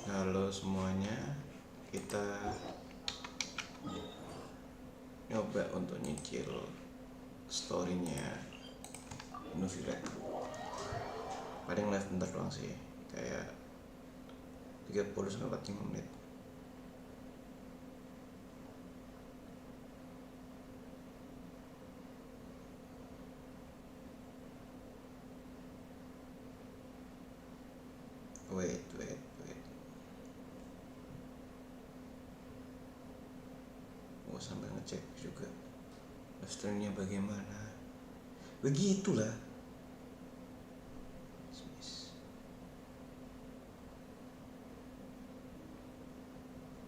Halo semuanya, kita nyoba untuk nyicil storynya Noviret. Paling live bentar doang sih, kayak 30-45 menit. Wait. Oh, sampai ngecek juga streamnya bagaimana. Begitulah.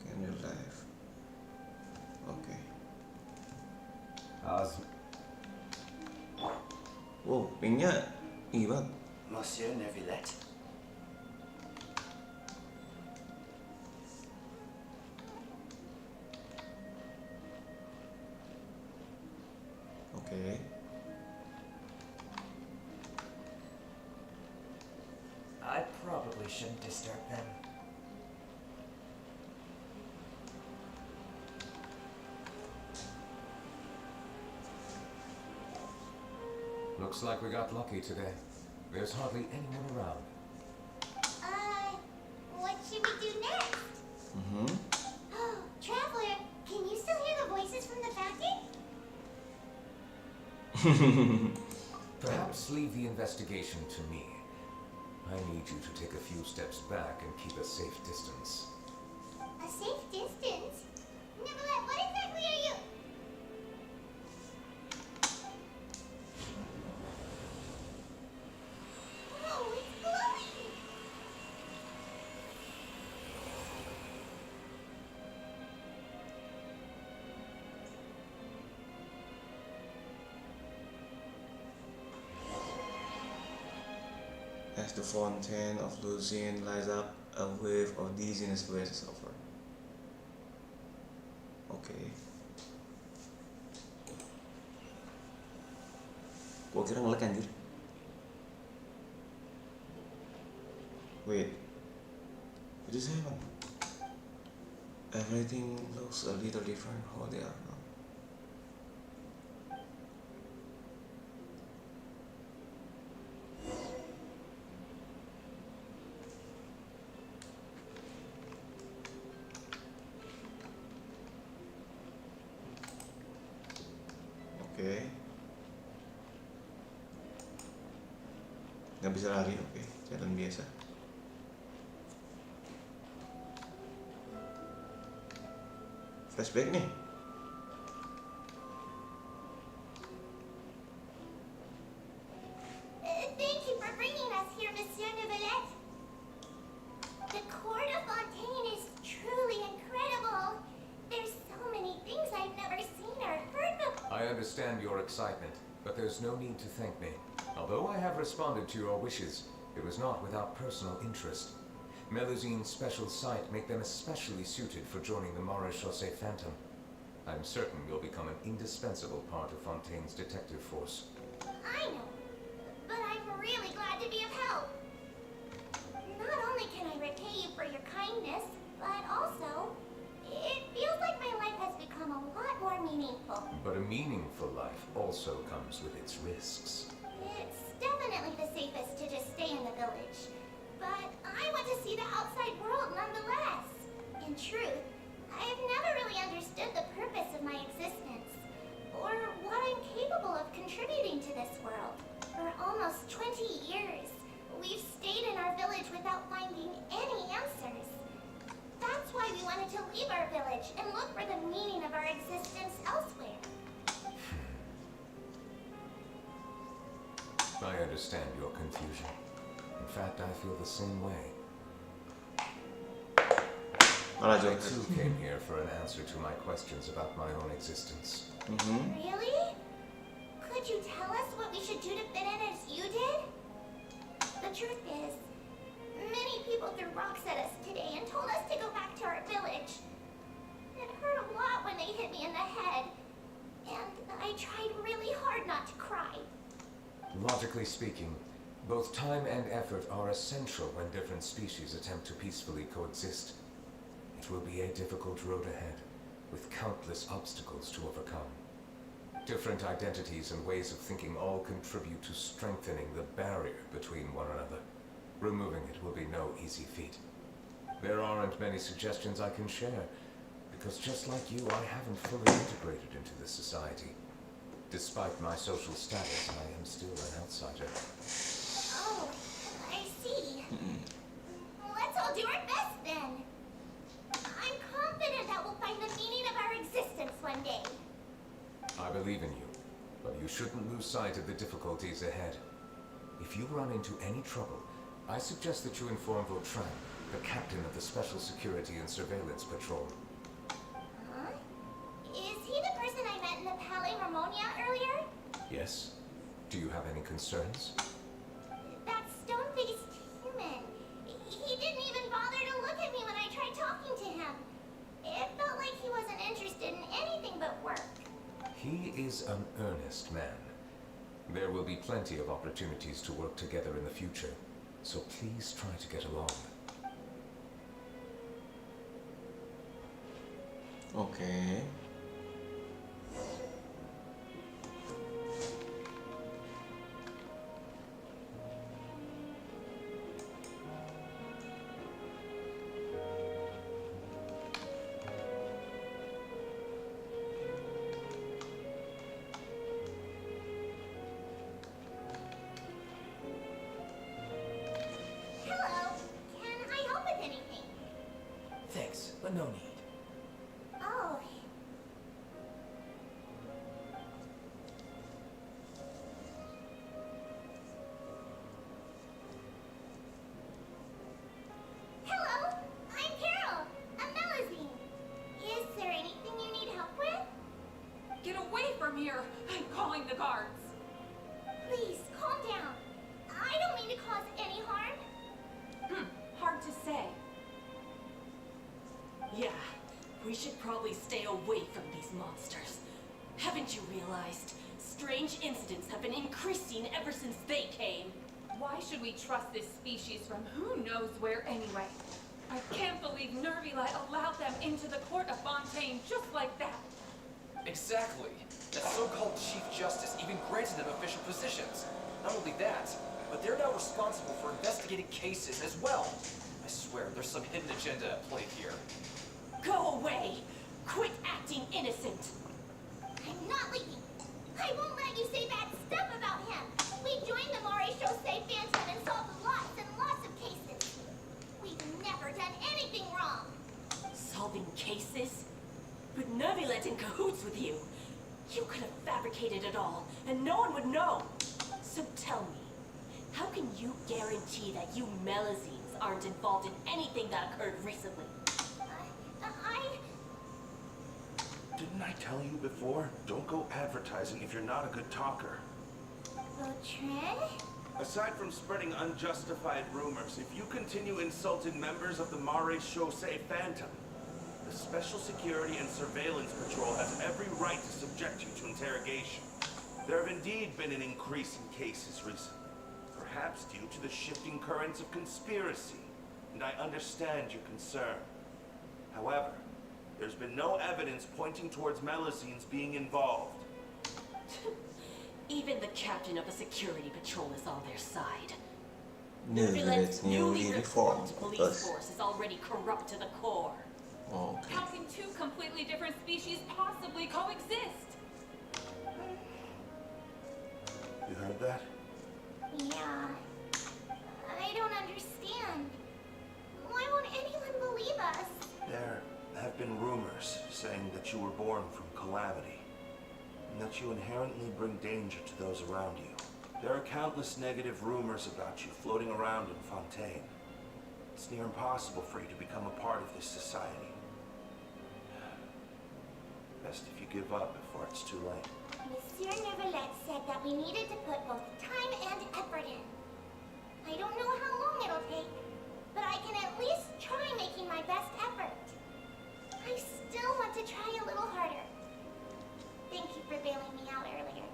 Can you live? Oke. Wow, pingnya tinggi banget. Monsieur Neuvillette? Oke. I probably shouldn't disturb them. Looks like we got lucky today. There's hardly anyone around. What should we do next? Oh, Traveler, can you still hear the voices from the fountain? Perhaps leave the investigation to me. I need you to take a few steps back and keep a safe distance. A safe distance? Nicolette, what exactly are you? Oh, it's glowing! As the fountain of Lucien lights up, a wave of dizziness blazes over. Oke. Gua kira ngelek anjir. Wait. What just happened? Everything looks a little different how they are now. Oke. Nggak bisa lari, oke. Jalan biasa. Flashback nih. Thank you for bringing us here, Monsieur Neuvillette. The court of Fontaine is truly incredible. There's so many things I've never seen or heard before. I understand your excitement, but there's no need to thank me. Although I have responded to your wishes, it was not without personal interest. Melusine's special sight make them especially suited for joining the Maréchaussée Phantom. I'm certain you'll become an indispensable part of Fontaine's detective force. I know, but I'm really glad to be of help. Not only can I repay you for your kindness, but also, it feels like my life has become a lot more meaningful. But a meaningful life also comes with its risks. It's definitely the safest to just stay in the village, but I want to see the outside world nonetheless. In truth, I have never really understood the purpose of my existence, or what I'm capable of contributing to this world. For almost 20 years, we've stayed in our village without finding any answers. That's why we wanted to leave our village and look for the meaning of our existence elsewhere. I understand your confusion. In fact, I feel the same way. I too came here for an answer to my questions about my own existence. Really? Could you tell us what we should do to fit in as you did? The truth is, many people threw rocks at us today and told us to go back to our village. It hurt a lot when they hit me in the head, and I tried really hard not to cry. Logically speaking, Both time and effort are essential when different species attempt to peacefully coexist. It will be a difficult road ahead, with countless obstacles to overcome. Different identities and ways of thinking all contribute to strengthening the barrier between one another. Removing it will be no easy feat. There aren't many suggestions I can share, because just like you, I haven't fully integrated into this society. Despite my social status, I am still an outsider. Oh, I see. Let's all do our best then. I'm confident that we'll find the meaning of our existence one day. I believe in you, but you shouldn't lose sight of the difficulties ahead. If you run into any trouble, I suggest that you inform Vautrin, the captain of the Special Security and Surveillance Patrol. Huh? Is he the person I met in the Palais Harmonia earlier? Yes? Do you have any concerns? That stone-faced human. He didn't even bother to look at me when I tried talking to him. It felt like he wasn't interested in anything but work. He is an earnest man. There will be plenty of opportunities to work together in the future, so please try to get along. Okay. Hello. Can I help with anything? Thanks, but no need. Oh. Hello. I'm Carol. A Melazine. Is there anything you need help with? Get away from here! I'm calling the guards. Please, calm down. I don't mean to cause any harm. Hard to say. Yeah, we should probably stay away from these monsters. Haven't you realized? Strange incidents have been increasing ever since they came. Why should we trust this species from who knows where anyway? I can't believe Nervila allowed them into the court of Fontaine just like that. Exactly. That so-called Chief Justice even granted them official positions. Not only that, but they're now responsible for investigating cases as well. I swear, there's some hidden agenda at play here. Go away! Quit acting innocent! I'm not leaving. I won't let you say bad stuff about him. We joined the Moray Chaussee Phantom and solved lots and lots of cases. We've never done anything wrong. Solving cases? But Nervilet's in cahoots with you. You could have fabricated it all, and no one would know. So tell me, how can you guarantee that you Melazines aren't involved in anything that occurred recently? Didn't I tell you before? Don't go advertising if you're not a good talker. Vautrin? Aside from spreading unjustified rumors, if you continue insulting members of the Moray Chaussee Phantom, the Special Security and Surveillance Patrol has every right to subject you to interrogation. There have indeed been an increase in cases recently, perhaps due to the shifting currents of conspiracy, and I understand your concern. However, there's been no evidence pointing towards Melazines being involved. Even the captain of the security patrol is on their side. Nervilet's newly reformed police bus. force is already corrupt to the core. Okay. How can two completely different species possibly coexist? You heard that? Yeah. I don't understand. Why won't anyone believe us? There have been rumors saying that you were born from calamity, and that you inherently bring danger to those around you. There are countless negative rumors about you floating around in Fontaine. It's near impossible for you to become a part of this society. Best if you give up before it's too late. Monsieur Nervilet said that we needed to put both time and effort in. I don't know how long it'll take, but I can at least try making my best effort. I still want to try a little harder. Thank you for bailing me out earlier.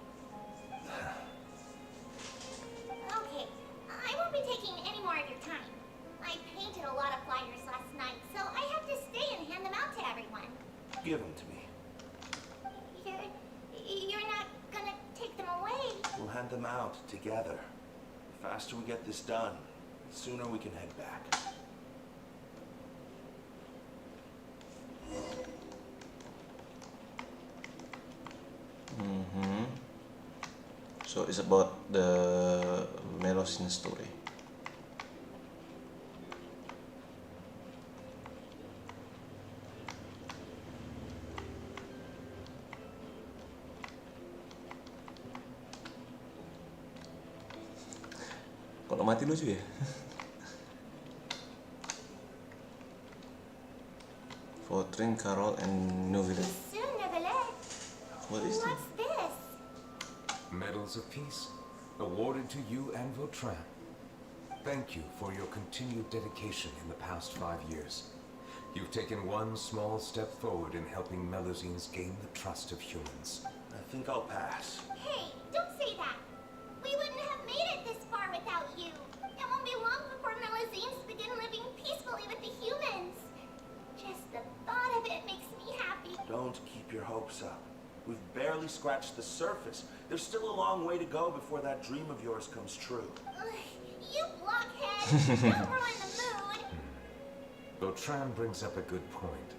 Okay, time. I painted a lot of flyers last night, so I have to stay and hand them out to everyone. Give them to me. You're not gonna take them away. We'll hand them out together. The faster we get this done, the sooner we can head back. So it's about the Melusine story. Kalau mati lucu ya. For Trin, Carol, and Novilet. Soon, Neverlet. What is that? What's this? Medals of Peace, awarded to you and Vautrin. Thank you for your continued dedication in the past 5 years. You've taken one small step forward in helping Melusines gain the trust of humans. I think I'll pass. Hey, don't say that. We wouldn't have made it this far without you. It won't be long before Melusines begin living peacefully with the humans. Just the thought of it makes me happy. Don't keep your hopes up. We've barely scratched the surface. There's still a long way to go before that dream of yours comes true. Ugh, you blockhead! Don't ruin the mood! Vautrin brings up a good point.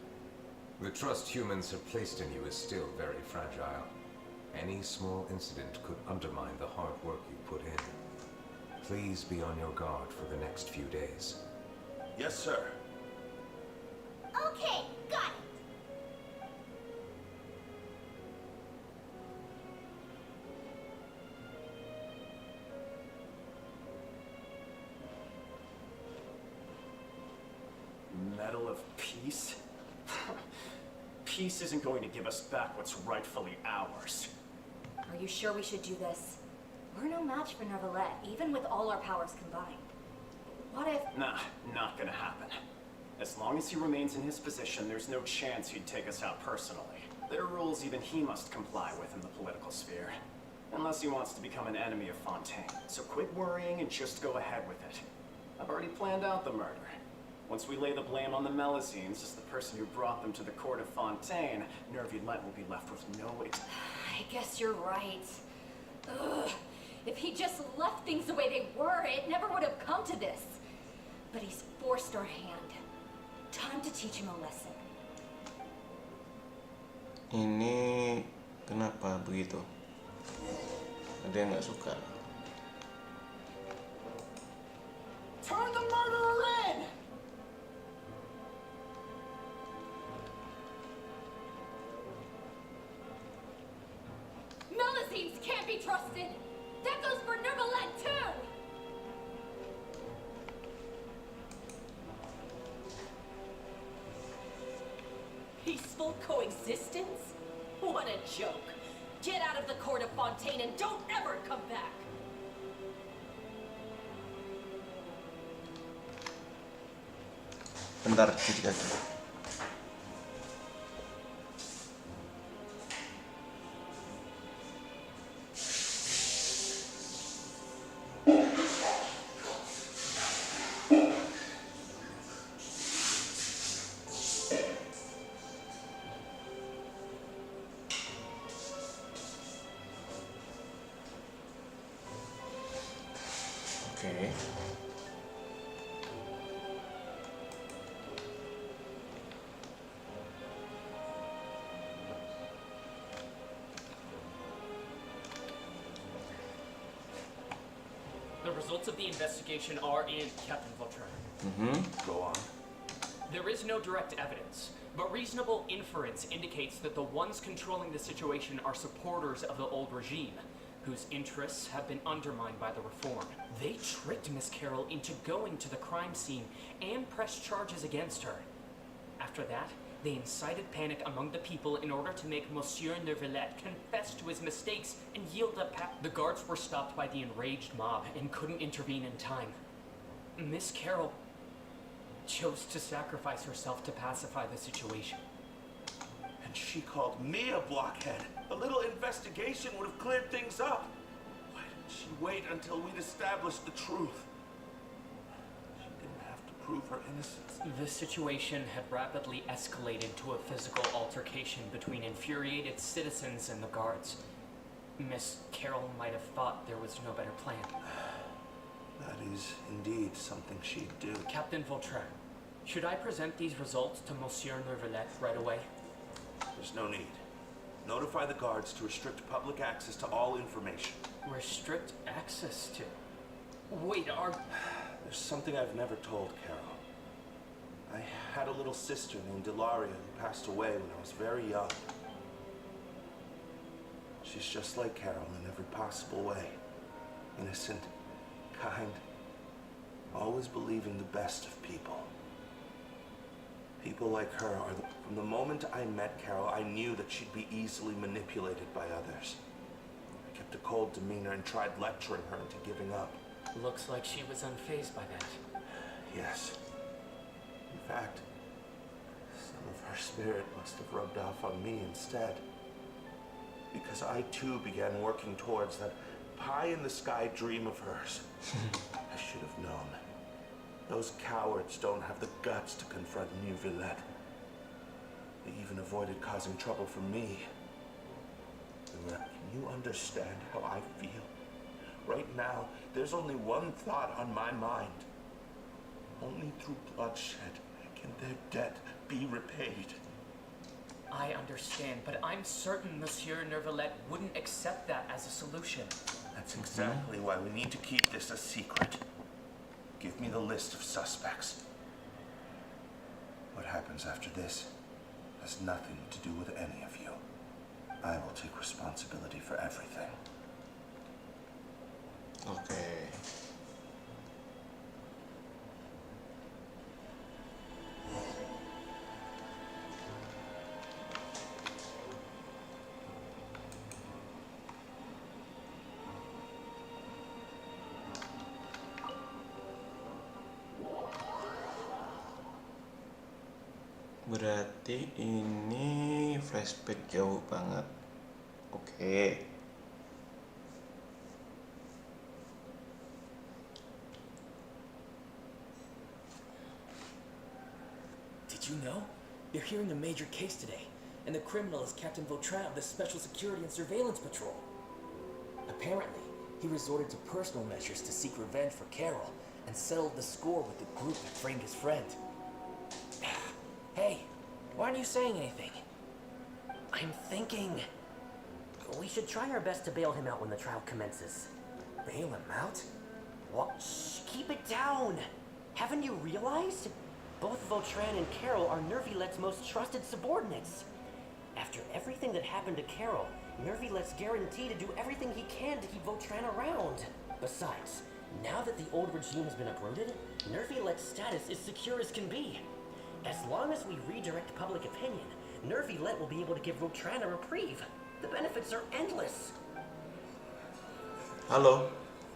The trust humans have placed in you is still very fragile. Any small incident could undermine the hard work you put in. Please be on your guard for the next few days. Yes, sir. Okay, got it. Medal of Peace? Peace isn't going to give us back what's rightfully ours. Are you sure we should do this? We're no match for Neverlet, even with all our powers combined. What if... Nah, not gonna happen. As long as he remains in his position, there's no chance he'd take us out personally. There are rules even he must comply with in the political sphere. Unless he wants to become an enemy of Fontaine. So quit worrying and just go ahead with it. I've already planned out the murder. Once we lay the blame on the Melusines as the person who brought them to the court of Fontaine, Nervulette will be left with no I guess you're right. Ugh. If he just left things the way they were, it never would have come to this. But he's forced our hand. Time to teach him a lesson. Ini kenapa begitu? Ada yang nggak suka. Turn the murderer in! Melusines can't be trusted! That goes for Neverlet too! Peaceful coexistence? What a joke! Get out of the court of Fontaine and don't ever come back! Bentar, cuci kaki. Oke. The results of the investigation are in, Captain Vautrin. Go on. There is no direct evidence, but reasonable inference indicates that the ones controlling the situation are supporters of the old regime, whose interests have been undermined by the reform. They tricked Miss Carroll into going to the crime scene and pressed charges against her. After that, they incited panic among the people in order to make Monsieur Neverlet confess to his mistakes and yield up. The guards were stopped by the enraged mob and couldn't intervene in time. Miss Carroll chose to sacrifice herself to pacify the situation. And she called me a blockhead. A little investigation would have cleared things up. Why didn't she wait until we'd established the truth? prove her innocence. The situation had rapidly escalated to a physical altercation between infuriated citizens and the guards. Miss Carroll might have thought there was no better plan. That is indeed something she'd do. Captain Vautrin, should I present these results to Monsieur Neuvillette right away? There's no need. Notify the guards to restrict public access to all information. Restrict access to? Wait, There's something I've never told Carol. I had a little sister named Delaria who passed away when I was very young. She's just like Carol in every possible way. Innocent, kind, always believing the best of people. People like her are from the moment I met Carol, I knew that she'd be easily manipulated by others. I kept a cold demeanor and tried lecturing her into giving up. Looks like she was unfazed by that. Yes. In fact, some of her spirit must have rubbed off on me instead. Because I too began working towards that pie-in-the-sky dream of hers. I should have known. Those cowards don't have the guts to confront Neuvillette. They even avoided causing trouble for me. Can you understand how I feel? Right now, there's only one thought on my mind. Only through bloodshed can their debt be repaid. I understand, but I'm certain Monsieur Neuvillette wouldn't accept that as a solution. That's exactly why we need to keep this a secret. Give me the list of suspects. What happens after this has nothing to do with any of you. I will take responsibility for everything. Okay. Berarti ini flashback jauh banget. Oke. Did you know? They're hearing a major case today, and the criminal is Captain Vautrin of the Special Security and Surveillance Patrol. Apparently, he resorted to personal measures to seek revenge for Carol and settled the score with the group that framed his friend. Hey, why aren't you saying anything? I'm thinking. We should try our best to bail him out when the trial commences. Bail him out? What? Shh, keep it down! Haven't you realized? Both Vautrin and Carol are Neuvillette's most trusted subordinates. After everything that happened to Carol, Neuvillette's guaranteed to do everything he can to keep Vautrin around. Besides, now that the old regime has been uprooted, Neuvillette's status is secure as can be. As long as we redirect public opinion, Neuvillette will be able to give Vautrin a reprieve. The benefits are endless. Halo,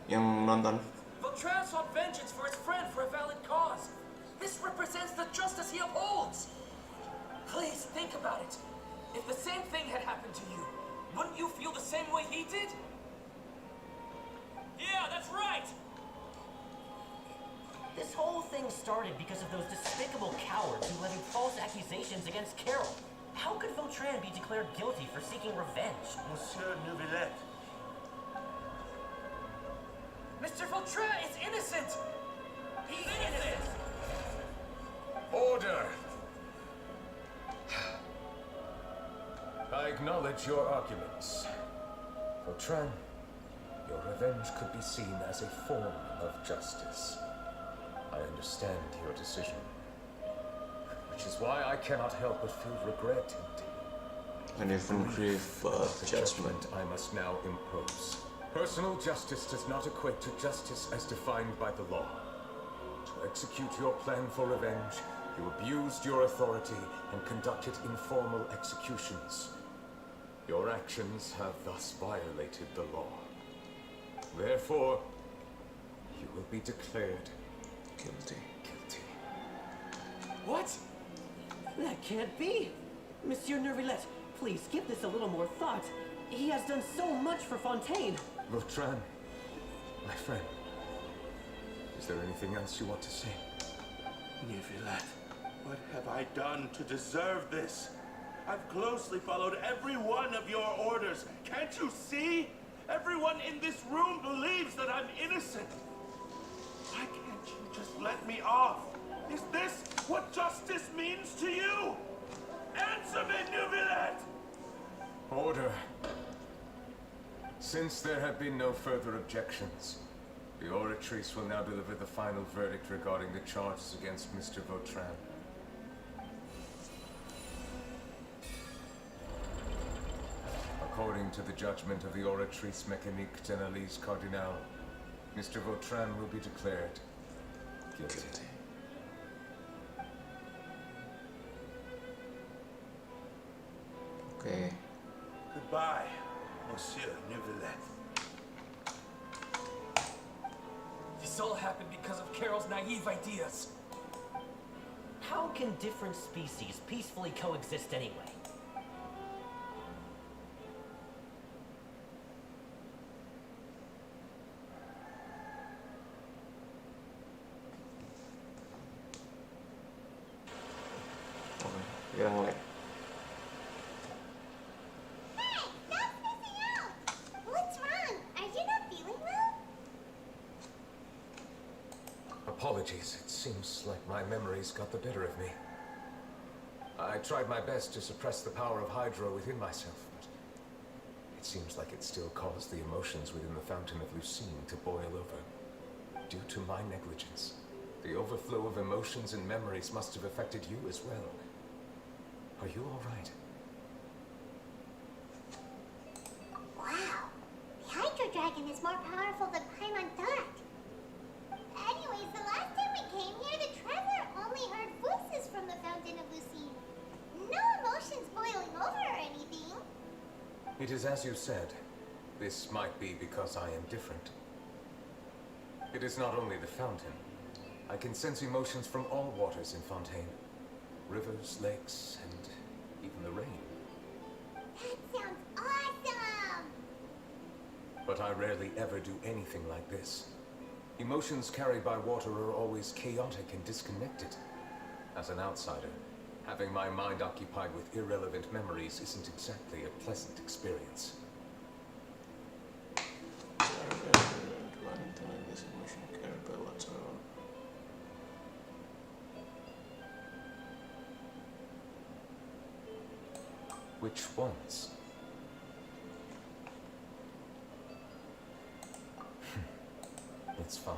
yang nonton. Vautrin sought vengeance for his friend for a valid cause. This represents the justice he upholds. Please think about it. If the same thing had happened to you, wouldn't you feel the same way he did? Yeah, that's right! This whole thing started because of those despicable cowards who levied false accusations against Carol. How could Vautrin be declared guilty for seeking revenge? Monsieur Neuvillette. Mr. Vautrin is innocent! He's innocent! Order! I acknowledge your arguments. Vautrin, your revenge could be seen as a form of justice. I understand your decision, which is why I cannot help but feel regret And even grieve the judgment. I must now impose. Personal justice does not equate to justice as defined by the law. To execute your plan for revenge, you abused your authority and conducted informal executions. Your actions have thus violated the law. Therefore, you will be declared Guilty. guilty. What? That can't be! Monsieur Neuvillette, please give this a little more thought. He has done so much for Fontaine. Vautrin, my friend, is there anything else you want to say? Nivilet, what have I done to deserve this? I've closely followed every one of your orders. Can't you see? Everyone in this room believes that I'm innocent. Why can't you just let me off? Is this what justice means to you? Answer me, Nivilet! Order. Since there have been no further objections, the Oratrice will now deliver the final verdict regarding the charges against Mr. Vautrin. According to the judgment of the Oratrice Mécanique d'Analyse Cardinal, Mr. Vautrin will be declared guilty. Okay. Goodbye, Monsieur Nivilet. This all happened because of Carol's naive ideas. How can different species peacefully coexist anyway? Yang like Hey, stop missing out! What's wrong? Are you not feeling well? Apologies, it seems like my memories got the better of me. I tried my best to suppress the power of Hydra within myself, but it seems like it still caused the emotions within the Fountain of Lucine to boil over. Due to my negligence, the overflow of emotions and memories must have affected you as well. Are you all right? Wow, the Hydro Dragon is more powerful than Paimon thought. Anyways, the last time we came here, the traveler only heard voices from the Fountain of Lucine. No emotions boiling over or anything. It is as you said. This might be because I am different. It is not only the fountain. I can sense emotions from all waters in Fontaine. Rivers, lakes, and even the rain. That sounds awesome! But I rarely ever do anything like this. Emotions carried by water are always chaotic and disconnected. As an outsider, having my mind occupied with irrelevant memories isn't exactly a pleasant experience. Which ones? It's fine.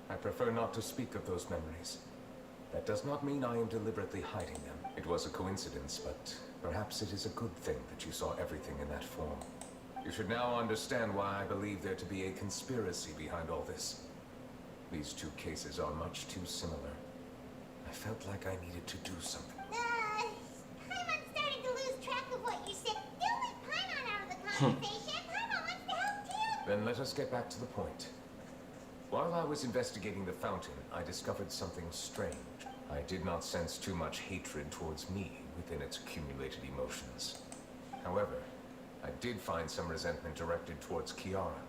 I prefer not to speak of those memories. That does not mean I am deliberately hiding them. It was a coincidence, but perhaps it is a good thing that you saw everything in that form. You should now understand why I believe there to be a conspiracy behind all this. These two cases are much too similar. I felt like I needed to do something. Paimon's starting to lose track of what you said. Don't leave Paimon out of the conversation. Paimon wants to help too. Then let us get back to the point. While I was investigating the fountain, I discovered something strange. I did not sense too much hatred towards me within its accumulated emotions. However, I did find some resentment directed towards Kiara.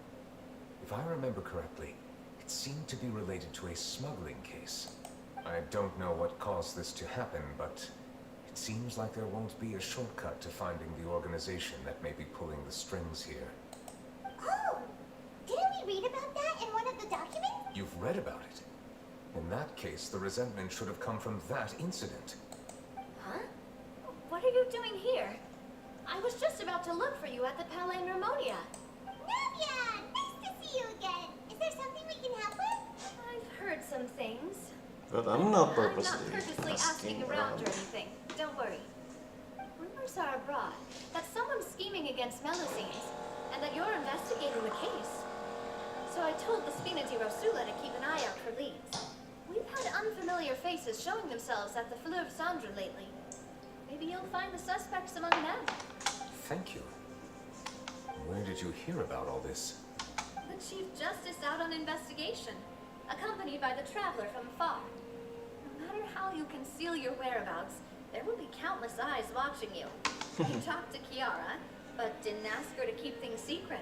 If I remember correctly, it seemed to be related to a smuggling case. I don't know what caused this to happen, but it seems like there won't be a shortcut to finding the organization that may be pulling the strings here. Oh! Didn't we read about that in one of the documents? You've read about it? In that case, the resentment should have come from that incident. Huh? What are you doing here? I was just about to look for you at the Palais Nermonia. Navia! Nice to see you again. Is there something we can help with? I've heard some things. But I'm not I'm purposely not purposely asking around or anything. Don't worry. Rumors are abroad that someone's scheming against Melusines and that you're investigating the case. So I told the Spina di Rosula to keep an eye out for leads. We've had unfamiliar faces showing themselves at the Fleuve Cendre lately. Maybe you'll find the suspects among them. Thank you. Where did you hear about all this? The Chief Justice out on investigation, accompanied by the traveler from afar. No matter how you conceal your whereabouts, there will be countless eyes watching you. You talked to Kiara, but didn't ask her to keep things secret.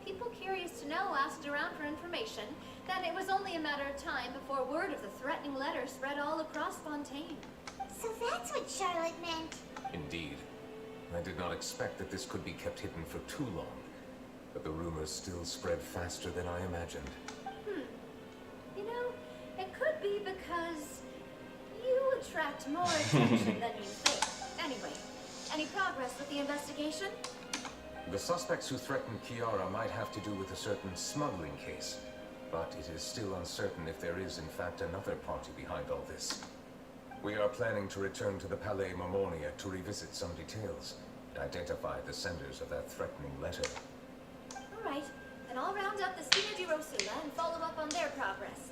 People curious to know asked around for information, Then it was only a matter of time before word of the threatening letter spread all across Fontaine. So that's what Charlotte meant. Indeed. I did not expect that this could be kept hidden for too long, but the rumors still spread faster than I imagined. You know, it could be because you attract more attention than you think. Anyway, any progress with the investigation? The suspects who threatened Kiara might have to do with a certain smuggling case, but it is still uncertain if there is in fact another party behind all this. We are planning to return to the Palais Marmonia to revisit some details and identify the senders of that threatening letter. Alright, then I'll round up the Spina di Rosula and follow up on their progress.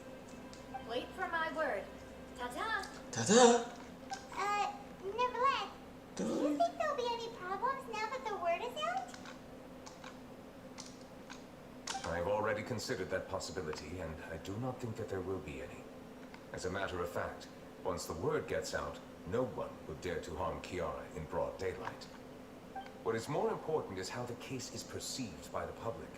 Wait for my word. Ta-ta! Ta-da! Nevertheless, do you think there'll be any problems now that the word is out? I have already considered that possibility, and I do not think that there will be any. As a matter of fact, once the word gets out, no one would dare to harm Kiara in broad daylight. What is more important is how the case is perceived by the public.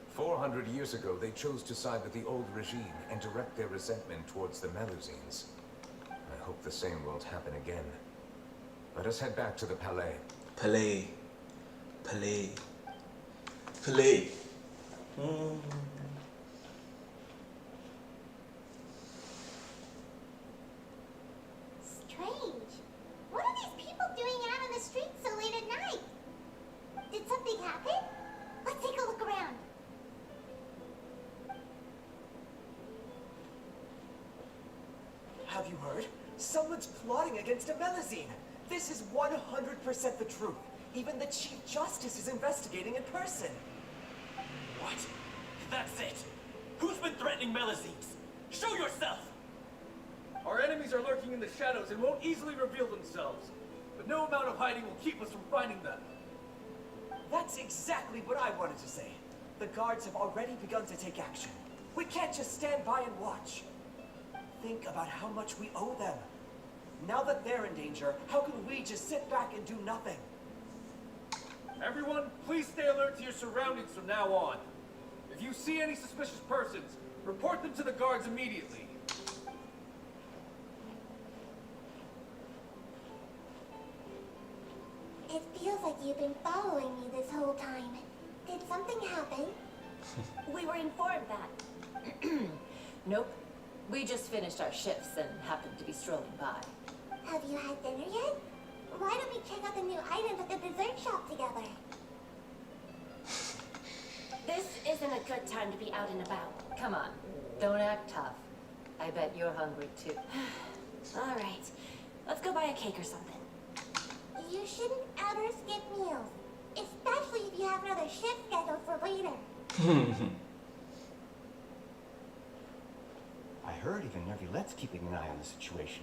400 years ago, they chose to side with the old regime and direct their resentment towards the Melusines. I hope the same won't happen again. Let us head back to the Palais. Palais. Palais. Palais. Strange. What are these people doing out on the streets so late at night? Did something happen? Let's take a look around. Have you heard? Someone's plotting against a Melusine. This is 100% the truth. Even the Chief Justice is investigating in person. What? That's it. Who's been threatening Melusines? Show yourself! Our enemies are lurking in the shadows and won't easily reveal themselves. But no amount of hiding will keep us from finding them. That's exactly what I wanted to say. The guards have already begun to take action. We can't just stand by and watch. Think about how much we owe them. Now that they're in danger, how can we just sit back and do nothing? Everyone, please stay alert to your surroundings from now on. If you see any suspicious persons, report them to the guards immediately. It feels like you've been following me this whole time. Did something happen? We were informed that. Nope. We just finished our shifts and happened to be strolling by. Have you had dinner yet? Why don't we check out the new items at the dessert shop together? This isn't a good time to be out and about. Come on, don't act tough. I bet you're hungry too. All right, let's go buy a cake or something. You shouldn't ever skip meals, especially if you have another shift scheduled for later. I heard even Nervilette's keeping an eye on the situation.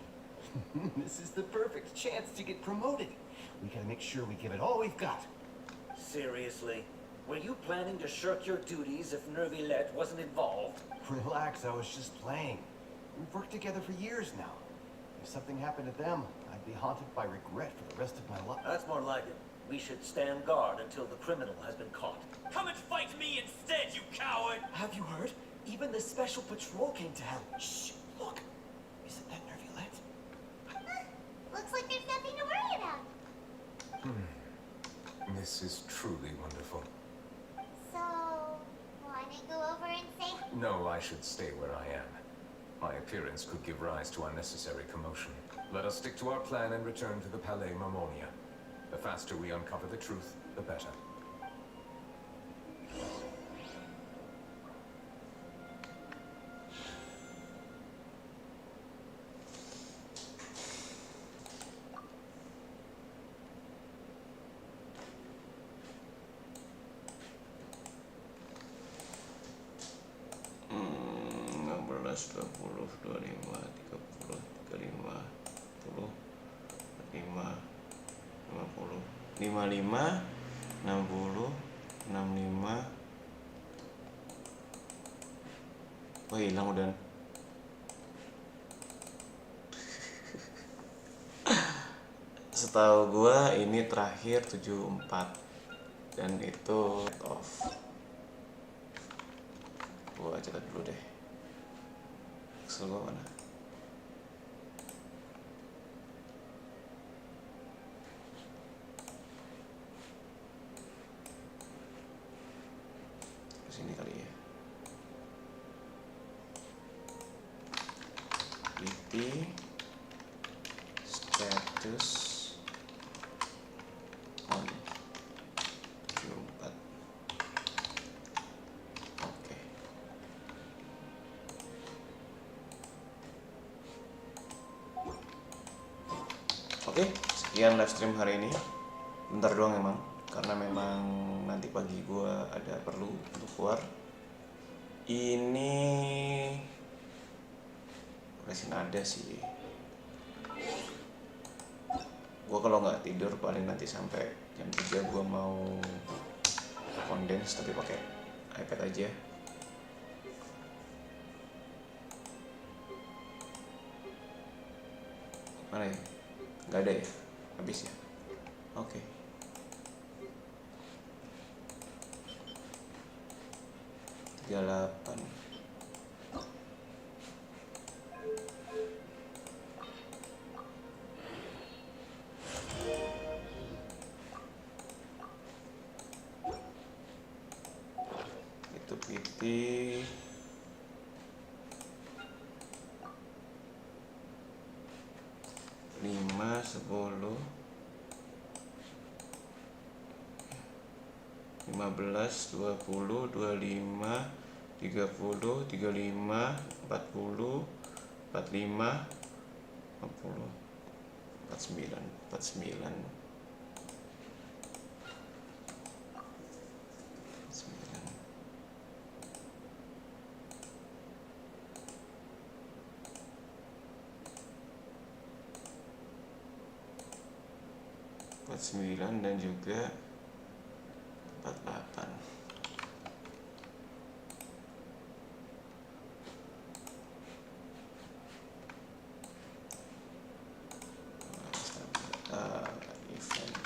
This is the perfect chance to get promoted. We gotta make sure we give it all we've got. Seriously? Were you planning to shirk your duties if Nervilette wasn't involved? Relax, I was just playing. We've worked together for years now. If something happened to them, I'd be haunted by regret for the rest of my life. That's more like it. We should stand guard until the criminal has been caught. Come and fight me instead, you coward! Have you heard? Even the special patrol came to help. Shh! Look! Isn't that Nervilette? Looks like there's nothing to worry about. This is truly wonderful. So, wanna go over and say... No, I should stay where I am. My appearance could give rise to unnecessary commotion. Let us stick to our plan and return to the Palais Marmonia. The faster we uncover the truth, the better. Lima 60, 65. Oh, hilang udah. Setahu gua ini terakhir 74 dan itu off. Gua catat dulu deh. pixel gua mana? Sini kali ya. PT status on 74. Oke. Oke, sekian live stream hari ini. Bentar doang emang, karena memang nanti pagi gua ada perlu untuk keluar. Ini resin ada sih. Gua kalau nggak tidur paling nanti sampai jam 3 gua mau condense tapi pakai iPad aja. Mana ya? Nggak ada ya? Habis ya? Oke. Okay. 38. Itu PT 5, 10, 15, 20, 25, 30, 35, 40, 45, 50, 49, 49. Sembilan dan juga 48. Event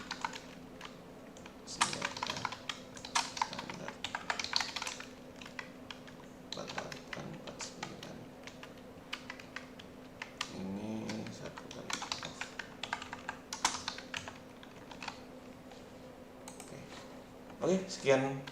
senjata standar 48, 49. Ini satu kali off. Oke, sekian